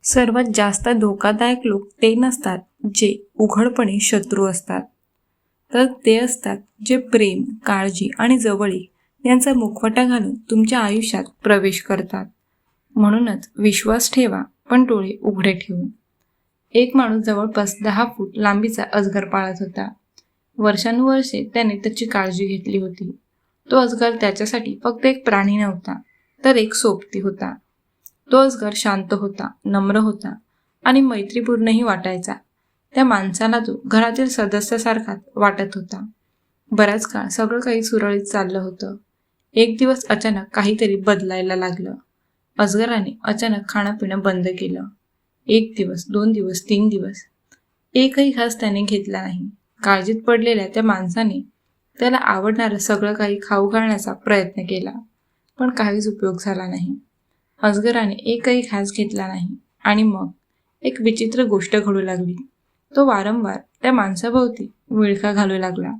सर्वात जास्त धोकादायक लोक ते नसतात जे उघडपणे शत्रू असतात, तर ते असतात जे प्रेम, काळजी आणि जवळीक यांचा मुखवटा घालून तुमच्या आयुष्यात प्रवेश करतात. म्हणूनच विश्वास ठेवा, पण डोळे उघडे ठेवून. एक माणूस जवळपास 10 फूट लांबीचा अजगर पाळत होता. वर्षानुवर्षे त्याने त्याची काळजी घेतली होती. तो अजगर त्याच्यासाठी फक्त एक प्राणी नव्हता, तर एक सोबती होता. तो अजगर शांत होता, नम्र होता आणि मैत्रीपूर्णही वाटायचा. त्या माणसाला तो घरातील सदस्यासारखाच वाटत होता. बराच काळ सगळं काही सुरळीत चाललं होतं. एक दिवस अचानक काहीतरी बदलायला लागलं. अजगराने अचानक खाणं पिणं बंद केलं. 1 दिवस, 2 दिवस, 3 दिवस. एकही घास त्याने घेतला नाही. काळजीत पडलेल्या त्या माणसाने त्याला आवडणारं सगळं काही खाऊ घालण्याचा प्रयत्न केला, पण काहीच उपयोग झाला नाही. अजगराने एकही घास घेतला नाही आणि मग एक विचित्र गोष्ट घडू लागली. तो वारंवार त्या माणसाभोवती विळखा घालू लागला,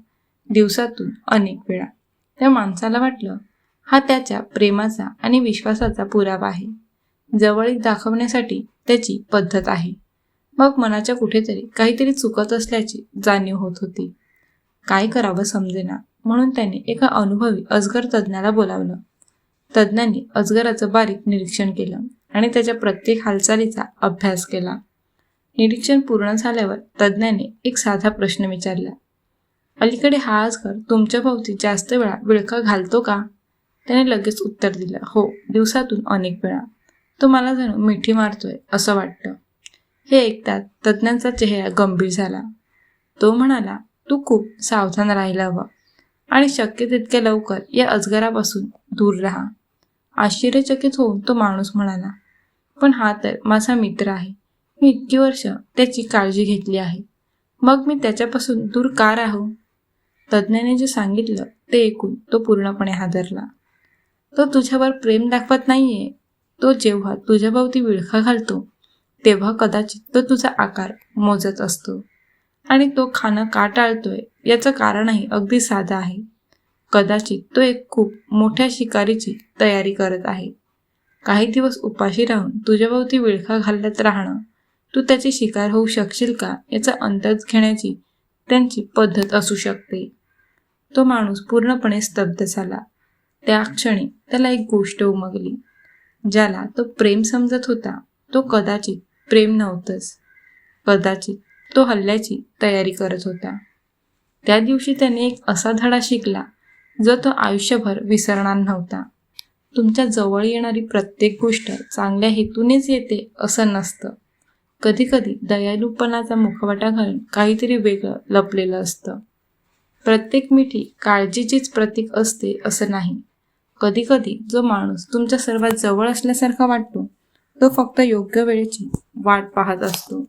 दिवसातून अनेक वेळा. त्या माणसाला वाटलं, हा त्याच्या प्रेमाचा आणि विश्वासाचा पुरावा आहे. जवळीक दाखवण्यासाठी त्याची पद्धत आहे. मग मनाच्या कुठेतरी काहीतरी चुकत असल्याची जाणीव होत होती. काय करावं समजेना, म्हणून त्याने एका अनुभवी अजगर तज्ज्ञाला बोलावलं. तज्ज्ञांनी अजगराचं बारीक निरीक्षण केलं आणि त्याच्या प्रत्येक हालचालीचा अभ्यास केला. निरीक्षण पूर्ण झाल्यावर तज्ज्ञाने एक साधा प्रश्न विचारला. अलीकडे हा अजगर तुमच्या भोवती जास्त वेळा विळखा घालतो का? त्याने लगेच उत्तर दिलं, हो, दिवसातून अनेक वेळा. तो मला जणू मिठी मारतोय असं वाटतं. हे ऐकताच तज्ज्ञांचा चेहरा गंभीर झाला. तो म्हणाला, तू खूप सावधान राहायला हवं आणि शक्य तितक्या लवकर या अजगरापासून दूर राहा. आश्चर्यचकित होऊन तो माणूस म्हणाला, पण हा तर माझा मित्र आहे. मी इतकी वर्ष त्याची काळजी घेतली आहे. मग मी त्याच्यापासून दूर का राहू? तज्ज्ञाने जे सांगितलं ते ऐकून तो पूर्णपणे हादरला. तो तुझ्यावर प्रेम दाखवत नाहीये. तो जेव्हा तुझ्याभोवती विळखा घालतो तेव्हा कदाचित तो तुझा आकार मोजत असतो. आणि तो खाणं का टाळतोय याचं कारणही अगदी साधं आहे. कदाचित तो एक खूप मोठ्या शिकारीची तयारी करत आहे. काही दिवस उपाशी राहून तुझ्याभोवती विळखा घालत राहणं, तू त्याची शिकार होऊ शकशील का याचा अंदाज घेण्याची त्यांची पद्धत असू शकते. तो माणूस पूर्णपणे स्तब्ध झाला. त्या क्षणी त्याला एक गोष्ट उमगली. ज्याला तो प्रेम समजत होता तो कदाचित प्रेम नव्हतंच. कदाचित तो हल्ल्याची तयारी करत होता. त्या दिवशी त्याने एक असा धडा शिकला जो तो आयुष्यभर विसरणार नव्हता. तुमच्या जवळ येणारी प्रत्येक गोष्ट चांगल्या हेतूनेच येते असं नसतं. कधीकधी दयाळूपणाचा मुखवटा घालून काहीतरी वेगळं लपलेलं असतं. प्रत्येक मिठी काळजीचीच प्रतीक असते असं नाही. कधीकधी जो माणूस तुमच्या सर्वात जवळ असल्यासारखा वाटतो तो फक्त योग्य वेळेची वाट पाहत असतो.